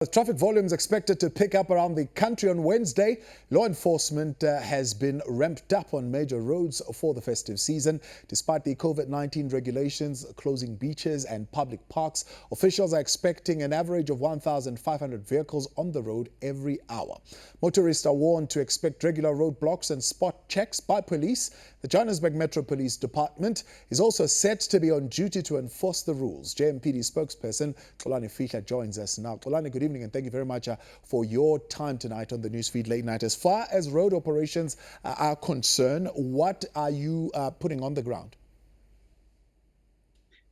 With traffic volumes expected to pick up around the country on Wednesday, law enforcement has been ramped up on major roads for the festive season. Despite the COVID-19 regulations closing beaches and public parks, officials are expecting an average of 1,500 vehicles on the road every hour. Motorists are warned to expect regular roadblocks and spot checks by police. The Johannesburg Metropolitan Department is also set to be on duty to enforce the rules. JMPD Spokesperson Xolani Fihla joins us now. Xolani, good evening and thank you very much for your time tonight on the Newsfeed Late Night. As far as road operations are concerned, what are you putting on the ground?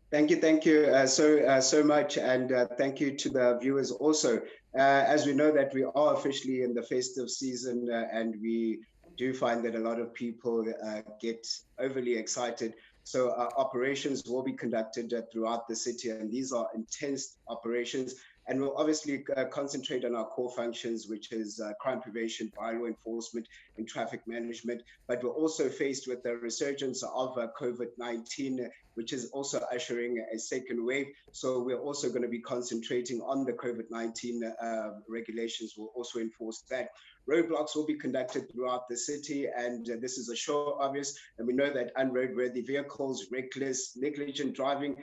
Thank you so much, and thank you to the viewers also. As we know that we are officially in the festive season, and we do find that a lot of people get overly excited. So operations will be conducted throughout the city, and these are intense operations. And we'll obviously concentrate on our core functions, which is crime prevention, bylaw enforcement, and traffic management. But we're also faced with the resurgence of COVID-19, which is also ushering a second wave. So we're also going to be concentrating on the COVID-19 regulations. We'll also enforce that. Roadblocks will be conducted throughout the city, and this is a show obvious. And we know that unroadworthy vehicles, reckless, negligent driving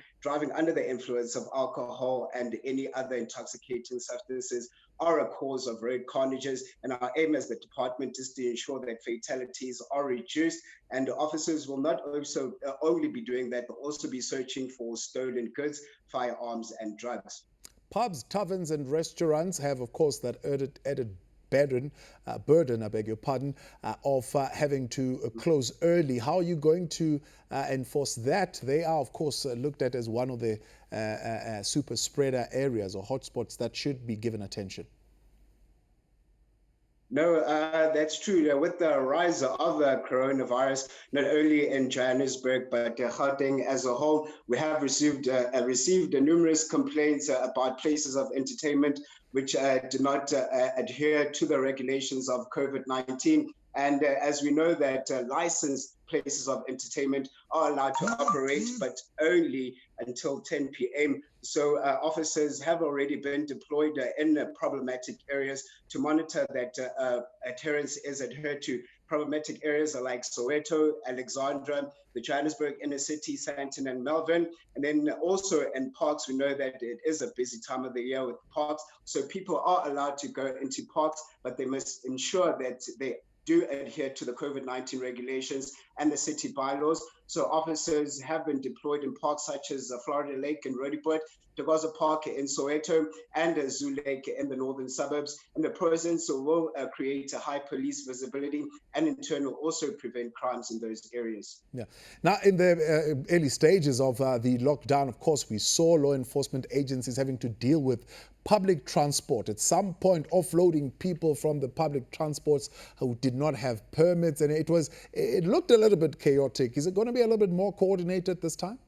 under the influence of alcohol and any other intoxicating substances are a cause of road carnages. And our aim as the department is to ensure that fatalities are reduced, and officers will not also only be doing that, but also be searching for stolen goods, firearms, and drugs. Pubs, taverns, and restaurants have, of course, that added burden, I beg your pardon, of having to close early. How are you going to enforce that? They are, of course, looked at as one of the super spreader areas or hotspots that should be given attention. No, that's true. With the rise of coronavirus, not only in Johannesburg, but Gauteng as a whole, we have received numerous complaints about places of entertainment which do not adhere to the regulations of COVID-19. And as we know that licensed places of entertainment are allowed to operate, but only until 10 p.m. So officers have already been deployed in problematic areas to monitor that adherence is adhered to. Problematic areas are like Soweto, Alexandra, the Johannesburg inner city, Sandton and Melbourne. And then also in parks, we know that it is a busy time of the year with parks. So people are allowed to go into parks, but they must ensure that they do adhere to the COVID-19 regulations and the city bylaws. So officers have been deployed in parks such as Florida Lake in Roodepoort, Togoza Park in Soweto, and Zoo Lake in the northern suburbs. And the presence will create a high police visibility, and in turn will also prevent crimes in those areas. Yeah. Now, in the early stages of the lockdown, of course, we saw law enforcement agencies having to deal with public transport. At some point, offloading people from the public transports who did not have permits, and it looked a little bit chaotic. Is it going to be a little bit more coordinated this time?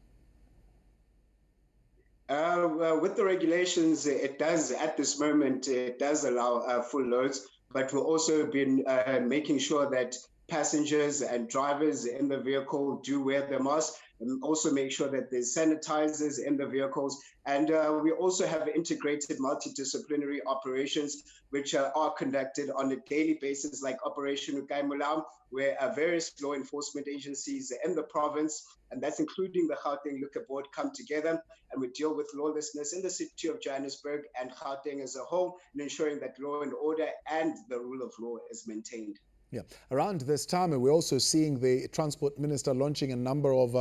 Well, with the regulations, it does, at this moment, it does allow full loads, but we'll also be making sure that passengers and drivers in the vehicle do wear their masks, and also make sure that there's sanitizers in the vehicles. And we also have integrated multidisciplinary operations, which are conducted on a daily basis, like Operation Ukaimulao, where various law enforcement agencies in the province, and that's including the Gauteng Liquor Board, come together, and we deal with lawlessness in the city of Johannesburg and Gauteng as a whole, and ensuring that law and order and the rule of law is maintained. Yeah. Around this time, we're also seeing the Transport Minister launching a number of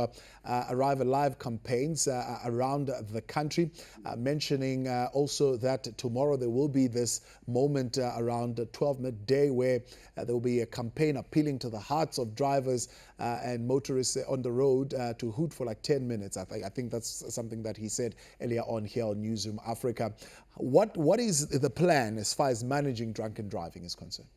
Arrive Alive campaigns around the country, mentioning also that tomorrow there will be this moment around 12 midday where there will be a campaign appealing to the hearts of drivers and motorists on the road to hoot for like 10 minutes. I think that's something that he said earlier on here on Newsroom Africa. What is the plan as far as managing drunken driving is concerned?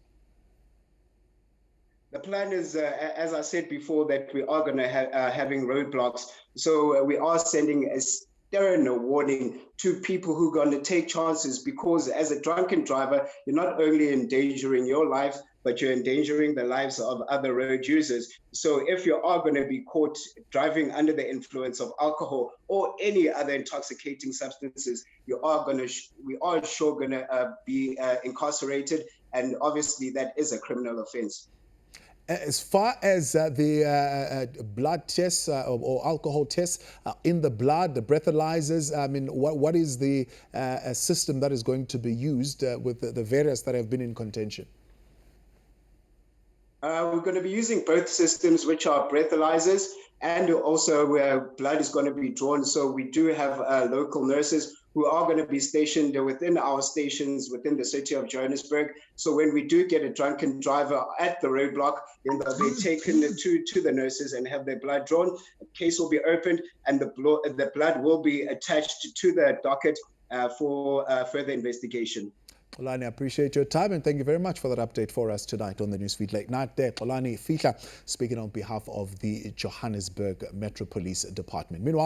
The plan is, as I said before, that we are going to having roadblocks. So we are sending stern warning to people who are going to take chances, because as a drunken driver, you're not only endangering your life, but you're endangering the lives of other road users. So if you are going to be caught driving under the influence of alcohol or any other intoxicating substances, we are sure going to be incarcerated. And obviously that is a criminal offense. As far as the blood tests or alcohol tests in the blood, the breathalyzers, I mean, what is the system that is going to be used with the various that have been in contention? We're going to be using both systems, which are breathalyzers, and also where blood is going to be drawn. So we do have local nurses who are going to be stationed within our stations within the city of Johannesburg. So when we do get a drunken driver at the roadblock, then they'll be taken to the nurses and have their blood drawn. A case will be opened, and the blood will be attached to the docket for further investigation. Xolani, I appreciate your time and thank you very much for that update for us tonight on the Newsfeed Late Night. There, Xolani Fihla speaking on behalf of the Johannesburg Metro Police Department. Meanwhile,